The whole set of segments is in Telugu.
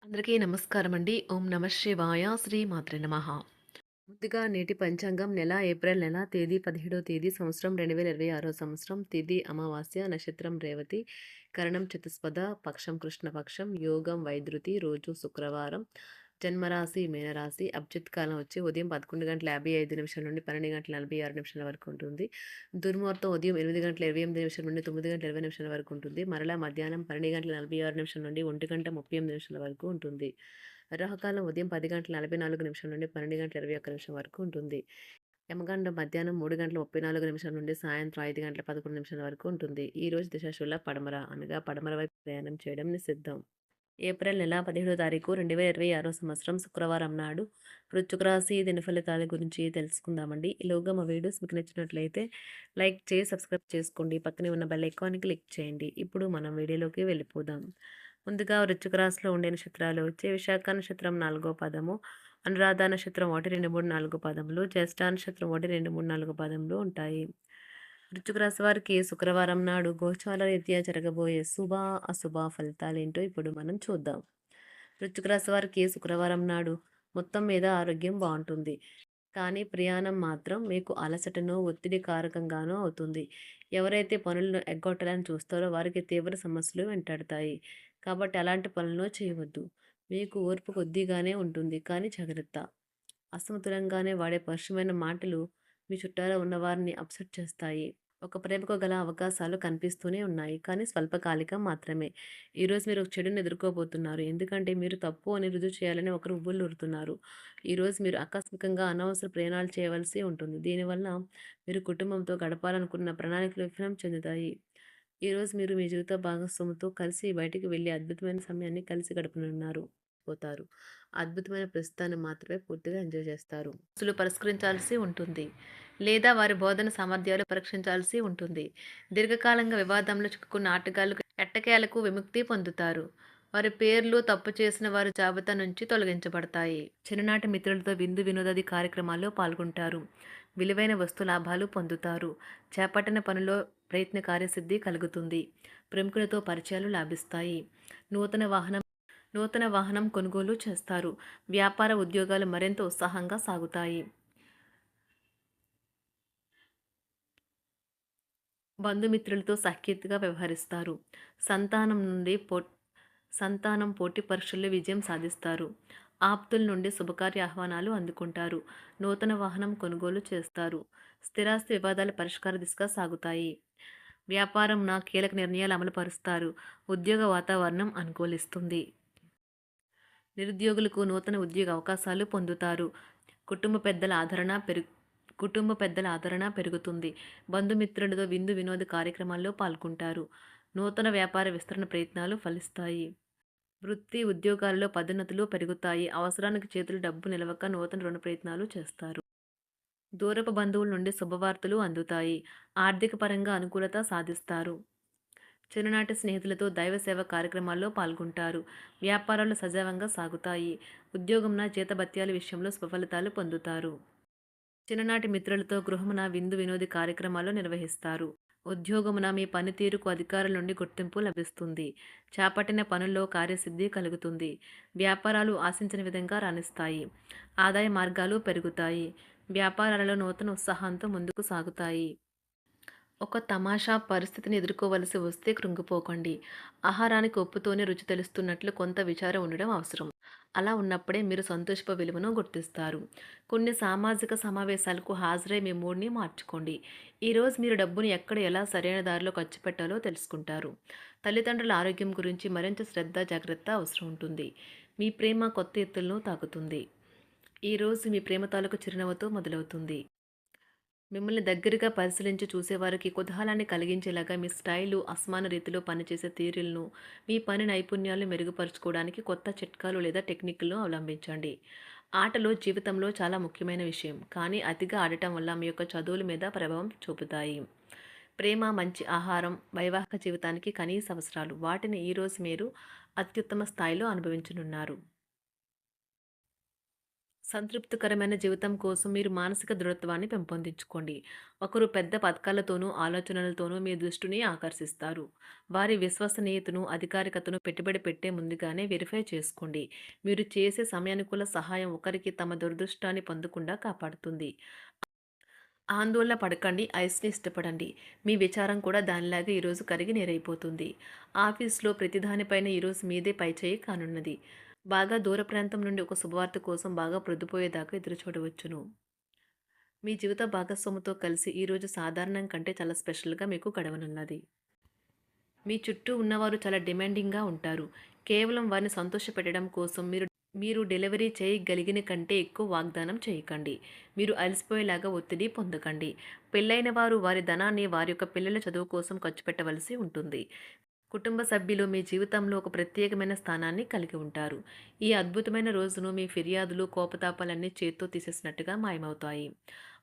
అందరికీ నమస్కారం అండి. ఓం నమ శివాయ. శ్రీ మాత్రే నమః. ముందుగా నేటి పంచాంగం నెల ఏప్రిల్ నెల తేదీ 17వ తేదీ సంవత్సరం 2026 సంవత్సరం తిథి అమావాస్య నక్షత్రం రేవతి కరణం చతుస్పద పక్షం కృష్ణపక్షం యోగం వైద్యుతి రోజు శుక్రవారం జన్మరాశి మీనరాశి అభిజిత్ కాలం వచ్చి ఉదయం 11:55 నుండి 12:46 వరకు ఉంటుంది. దుర్ముహూర్తం ఉదయం 8:28 నుండి 9:20 వరకు ఉంటుంది. మరలా మధ్యాహ్నం 12:46 నుండి 1:38 వరకు ఉంటుంది. రాహుకాలం ఉదయం 10:44 నుండి 12:21 వరకు ఉంటుంది. యమగండం మధ్యాహ్నం 3:34 నుండి సాయంత్రం 5:11 వరకు ఉంటుంది. ఈ రోజు దిశాశూల పడమర అనగా పడమర వైపు ప్రయాణం చేయడం నిషిద్ధం. ఏప్రిల్ నెల 17వ తారీఖు 2026 సంవత్సరం శుక్రవారం నాడు వృశ్చిక రాశి దిన ఫలితాల గురించి తెలుసుకుందామండి. ఈలోగా మా వీడియోస్ మీకు నచ్చినట్లయితే లైక్ చేసి సబ్స్క్రైబ్ చేసుకోండి. పక్కనే ఉన్న బెల్ ఐకాన్ని క్లిక్ చేయండి. ఇప్పుడు మనం వీడియోలోకి వెళ్ళిపోదాం. ముందుగా వృశ్చిక రాశిలో ఉండే నక్షత్రాలు వచ్చి విశాఖ నక్షత్రం 4వ పదము, అనురాధ నక్షత్రం 1, 2, 3, 4 పదములు, జ్యేష్ఠ నక్షత్రం 1, 2, 3, 4 పదములు ఉంటాయి. వృశ్చిక రాశి వారికి శుక్రవారం నాడు గోచార రీత్యా జరగబోయే శుభ అశుభ ఫలితాలేంటో ఇప్పుడు మనం చూద్దాం. వృశ్చిక రాశి వారికి శుక్రవారం నాడు మొత్తం మీద ఆరోగ్యం బాగుంటుంది. కానీ ప్రయాణం మాత్రం మీకు అలసటను ఒత్తిడి కారకంగానూ అవుతుంది. ఎవరైతే పనులను ఎగ్గొట్టాలని చూస్తారో వారికి తీవ్ర సమస్యలు వెంటాడతాయి. కాబట్టి అలాంటి పనులను చేయవద్దు. మీకు ఓర్పు కొద్దిగానే ఉంటుంది, కానీ జాగ్రత్త. అసమతులంగానే వాడే పరుషమైన మాటలు మీ చుట్టాలో ఉన్నవారిని అప్సెట్ చేస్తాయి. ఒక ప్రేమకు గల అవకాశాలు కనిపిస్తూనే ఉన్నాయి, కానీ స్వల్పకాలికం మాత్రమే. ఈరోజు మీరు ఒక చెడుని ఎదుర్కోబోతున్నారు, ఎందుకంటే మీరు తప్పు అని రుజువు చేయాలని ఒకరు ఉవ్వులూరుతున్నారు. ఈరోజు మీరు ఆకస్మికంగా అనవసర ప్రయాణాలు చేయవలసి ఉంటుంది. దీనివల్ల మీరు కుటుంబంతో గడపాలనుకున్న ప్రణాళికలు విఫలం చెందుతాయి. ఈరోజు మీరు మీ జీవిత భాగస్వామితో కలిసి బయటికి వెళ్ళి అద్భుతమైన సమయాన్ని కలిసి గడపనున్నారు పోతారు. అద్భుతమైన ప్రస్తుతాన్ని మాత్రమే పూర్తిగా ఎంజాయ్ చేస్తారు. అసలు పరిష్కరించాల్సి ఉంటుంది, లేదా వారి బోధన సామర్థ్యాలు పరీక్షించాల్సి ఉంటుంది. దీర్ఘకాలంగా వివాదంలో చిక్కుకున్న ఆటగాళ్లు ఎట్టకేలకు విముక్తి పొందుతారు. వారి పేర్లు తప్పు చేసిన వారి జాబితా నుంచి తొలగించబడతాయి. చిన్ననాటి మిత్రులతో విందు వినోదాది కార్యక్రమాల్లో పాల్గొంటారు. విలువైన వస్తు లాభాలు పొందుతారు. చేపట్టిన పనిలో ప్రయత్న కార్యసిద్ధి కలుగుతుంది. ప్రముఖులతో పరిచయాలు లాభిస్తాయి. నూతన వాహనం నూతన వాహనం కొనుగోలు చేస్తారు. వ్యాపార ఉద్యోగాలు మరింత ఉత్సాహంగా సాగుతాయి. బంధుమిత్రులతో సఖ్యతగా వ్యవహరిస్తారు. సంతానం నుండి సంతానం పోటీ పరీక్షల్లో విజయం సాధిస్తారు. ఆప్తుల నుండి శుభకార్య ఆహ్వానాలు అందుకుంటారు. నూతన వాహనం కొనుగోలు చేస్తారు. స్థిరాస్తి వివాదాల పరిష్కార దిశగా సాగుతాయి. వ్యాపారం కీలక నిర్ణయాలు అమలు పరుస్తారు. ఉద్యోగ వాతావరణం అనుకూలిస్తుంది. నిరుద్యోగులకు నూతన ఉద్యోగ అవకాశాలు పొందుతారు. కుటుంబ పెద్దల ఆదరణ పెరుగుతుంది. బంధుమిత్రులతో విందు వినోద కార్యక్రమాల్లో పాల్గొంటారు. నూతన వ్యాపార విస్తరణ ప్రయత్నాలు ఫలిస్తాయి. వృత్తి ఉద్యోగాల్లో పదోన్నతులు పెరుగుతాయి. అవసరానికి చేతులు డబ్బు నిలవక నూతన రుణ ప్రయత్నాలు చేస్తారు. దూరపు బంధువుల నుండి శుభవార్తలు అందుతాయి. ఆర్థిక పరంగా అనుకూలత సాధిస్తారు. చిన్ననాటి స్నేహితులతో దైవ సేవ కార్యక్రమాల్లో పాల్గొంటారు. వ్యాపారాలు సజావంగా సాగుతాయి. ఉద్యోగంన జీతభత్యాల విషయంలో స్వఫలితాలు పొందుతారు. చిన్ననాటి మిత్రులతో గృహమున విందు వినోది కార్యక్రమాలు నిర్వహిస్తారు. ఉద్యోగమున మీ పనితీరుకు అధికారుల నుండి గుర్తింపు లభిస్తుంది. చేపట్టిన పనుల్లో కార్యసిద్ధి కలుగుతుంది. వ్యాపారాలు ఆశించిన విధంగా రాణిస్తాయి. ఆదాయ మార్గాలు పెరుగుతాయి. వ్యాపారాలలో నూతన ఉత్సాహంతో ముందుకు సాగుతాయి. ఒక తమాషా పరిస్థితిని ఎదుర్కోవలసి వస్తే కృంగిపోకండి. ఆహారానికి ఉప్పుతోనే రుచి తెలుస్తున్నట్లు కొంత విచారం ఉండడం అవసరం. అలా ఉన్నప్పుడే మీరు సంతోషపు విలువను గుర్తిస్తారు. కొన్ని సామాజిక సమావేశాలకు హాజరై మీ మూడ్ని మార్చుకోండి. ఈరోజు మీరు డబ్బుని ఎక్కడ ఎలా సరైన దారిలో ఖర్చు పెట్టాలో తెలుసుకుంటారు. తల్లిదండ్రుల ఆరోగ్యం గురించి మరింత శ్రద్ధ జాగ్రత్త అవసరం ఉంటుంది. మీ ప్రేమ కొత్త ఎత్తులను తాకుతుంది. ఈరోజు మీ ప్రేమ తాలూకు చిరునవ్వుతో మొదలవుతుంది. మిమ్మల్ని దగ్గరగా పరిశీలించి చూసేవారికి కుతూహలాన్ని కలిగించేలాగా మీ స్టైలు, అసమాన రీతిలో పనిచేసే తీరులను, మీ పని నైపుణ్యాలను మెరుగుపరుచుకోవడానికి కొత్త చిట్కాలు లేదా టెక్నిక్లను అవలంబించండి. ఆటలు జీవితంలో చాలా ముఖ్యమైన విషయం, కానీ అతిగా ఆడటం వల్ల మీ యొక్క చదువుల మీద ప్రభావం చూపుతాయి. ప్రేమ, మంచి ఆహారం, వైవాహిక జీవితానికి కనీస అవసరాలు. వాటిని ఈరోజు మీరు అత్యుత్తమ స్థాయిలో అనుభవించనున్నారు. సంతృప్తికరమైన జీవితం కోసం మీరు మానసిక దృఢత్వాన్ని పెంపొందించుకోండి. ఒకరు పెద్ద పథకాలతోనూ, ఆలోచనలతోనూ మీ దృష్టిని ఆకర్షిస్తారు. వారి విశ్వసనీయతను, అధికారికతను పెట్టుబడి పెట్టే ముందుగానే వెరిఫై చేసుకోండి. మీరు చేసే సమయానుకూల సహాయం ఒకరికి తమ దురదృష్టాన్ని పొందకుండా కాపాడుతుంది. ఆందోళన పడకండి. ఐస్‌ని ఇష్టపడండి. మీ విచారం కూడా దానిలాగే ఈరోజు కరిగి నీరైపోతుంది. ఆఫీస్‌లో ప్రతి దానిపైన ఈరోజు మీదే పైచేయి కానున్నది. బాగా దూర ప్రాంతం నుండి ఒక శుభవార్త కోసం బాగా ప్రొద్దుపోయేదాకా ఎదురుచూడవచ్చును. మీ జీవిత భాగస్వామితో కలిసి ఈరోజు సాధారణం కంటే చాలా స్పెషల్‌గా మీకు గడవనున్నది. మీ చుట్టూ ఉన్నవారు చాలా డిమాండింగ్‌గా ఉంటారు. కేవలం వారిని సంతోషపెట్టడం కోసం మీరు మీరు డెలివరీ చేయగలిగిన కంటే ఎక్కువ వాగ్దానం చేయకండి. మీరు అలసిపోయేలాగా ఒత్తిడి పొందకండి. పెళ్ళైన వారు వారి ధనాన్ని వారి యొక్క పిల్లల చదువు కోసం ఖర్చు పెట్టవలసి ఉంటుంది. కుటుంబ సభ్యులు మీ జీవితంలో ఒక ప్రత్యేకమైన స్థానాన్ని కలిగి ఉంటారు. ఈ అద్భుతమైన రోజును మీ ఫిర్యాదులు, కోపతాపాలన్నీ చేత్తో తీసేసినట్టుగా మాయమవుతాయి.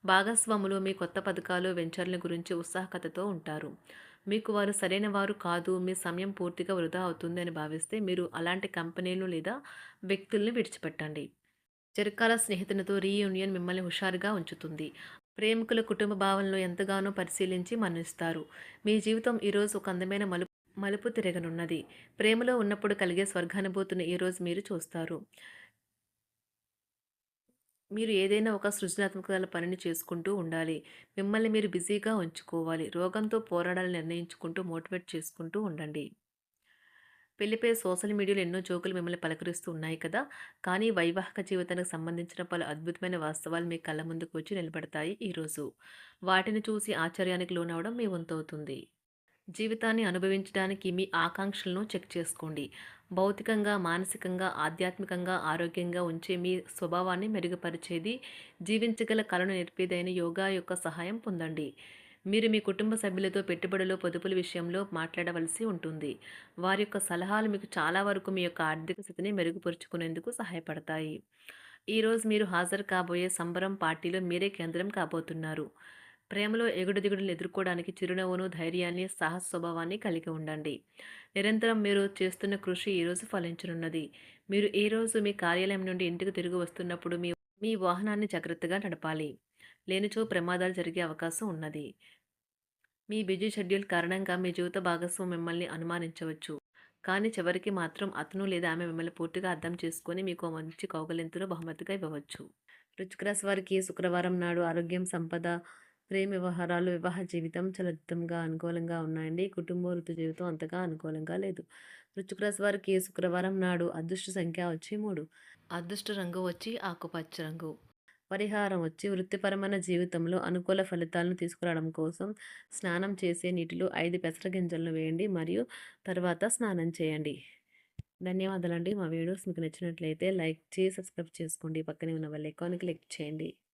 భాగస్వాములు మీ కొత్త పథకాలు, వెంచర్ల గురించి ఉత్సాహకతతో ఉంటారు. మీకు వారు సరైన వారు కాదు, మీ సమయం పూర్తిగా వృధా అవుతుంది అని భావిస్తే మీరు అలాంటి కంపెనీలు లేదా వ్యక్తుల్ని విడిచిపెట్టండి. చిరకాల స్నేహితునితో రీయూనియన్ మిమ్మల్ని హుషారుగా ఉంచుతుంది. ప్రేమికుల కుటుంబ భావనలు ఎంతగానో పరిశీలించి మన్నిస్తారు. మీ జీవితం ఈరోజు ఒక అందమైన మలుపు తిరగనున్నది. ప్రేమలో ఉన్నప్పుడు కలిగే స్వర్గానుభూతిని ఈరోజు మీరు చూస్తారు. మీరు ఏదైనా ఒక సృజనాత్మక పనిని చేసుకుంటూ ఉండాలి. మిమ్మల్ని మీరు బిజీగా ఉంచుకోవాలి. రోగంతో పోరాడాలని నిర్ణయించుకుంటూ మోటివేట్ చేసుకుంటూ ఉండండి. పెళ్లిపై సోషల్ మీడియాలో ఎన్నో జోకులు మిమ్మల్ని పలకరిస్తూ ఉన్నాయి కదా! కానీ వైవాహిక జీవితానికి సంబంధించిన పలు అద్భుతమైన వాస్తవాలు మీ కళ్ళ ముందుకు వచ్చి నిలబడతాయి ఈరోజు. వాటిని చూసి ఆశ్చర్యానికి లోనవ్వడం మీ వంతవుతుంది. జీవితాన్ని అనుభవించడానికి మీ ఆకాంక్షలను చెక్ చేసుకోండి. భౌతికంగా, మానసికంగా, ఆధ్యాత్మికంగా ఆరోగ్యంగా ఉంచే మీ స్వభావాన్ని మెరుగుపరిచేది, జీవించగల కళను నేర్పేదైన యోగా యొక్క సహాయం పొందండి. మీరు మీ కుటుంబ సభ్యులతో పెట్టుబడులు, పొదుపుల విషయంలో మాట్లాడవలసి ఉంటుంది. వారి యొక్క సలహాలు మీకు చాలా వరకు మీ యొక్క ఆర్థిక స్థితిని మెరుగుపరుచుకునేందుకు సహాయపడతాయి. ఈరోజు మీరు హాజరు కాబోయే సంబరం పార్టీలో మీరే కేంద్రం కాబోతున్నారు. ప్రేమలో ఎగుడుదిగుడులను ఎదుర్కోవడానికి చిరునవ్వును, ధైర్యాన్ని, సాహస స్వభావాన్ని కలిగి ఉండండి. నిరంతరం మీరు చేస్తున్న కృషి ఈరోజు ఫలించనున్నది. మీరు ఈ రోజు మీ కార్యాలయం నుండి ఇంటికి తిరిగి వస్తున్నప్పుడు మీ మీ వాహనాన్ని జాగ్రత్తగా నడపాలి. లేనిచో ప్రమాదాలు జరిగే అవకాశం ఉన్నది. మీ బిజీ షెడ్యూల్ కారణంగా మీ జీవిత భాగస్వామి మిమ్మల్ని అనుమానించవచ్చు. కానీ చివరికి మాత్రం అతను లేదా ఆమె మిమ్మల్ని పూర్తిగా అర్థం చేసుకొని మీకు ఓ మంచి కౌగిలింతను బహుమతిగా ఇవ్వవచ్చు. వృశ్చిక రాశి వారికి శుక్రవారం నాడు ఆరోగ్యం, సంపద, ప్రేమ వ్యవహారాలు, వివాహ జీవితం చాలా అద్భుతంగా అనుకూలంగా ఉన్నాయండి. కుటుంబ వృత్తి జీవితం అంతగా అనుకూలంగా లేదు. వృశ్చిక రాశి వారికి శుక్రవారం నాడు అదృష్ట సంఖ్య వచ్చి 3. అదృష్ట రంగు వచ్చి ఆకుపచ్చ రంగు. పరిహారం వచ్చి వృత్తిపరమైన జీవితంలో అనుకూల ఫలితాలను తీసుకురావడం కోసం స్నానం చేసే నీటిలో 5 పెసర గింజలను వేయండి మరియు తర్వాత స్నానం చేయండి. ధన్యవాదాలండి. మా వీడియోస్ మీకు నచ్చినట్లయితే లైక్ చేసి, సబ్స్క్రైబ్ చేసుకోండి. పక్కనే ఉన్న బెల్ ఐకాన్‌ని క్లిక్ చేయండి.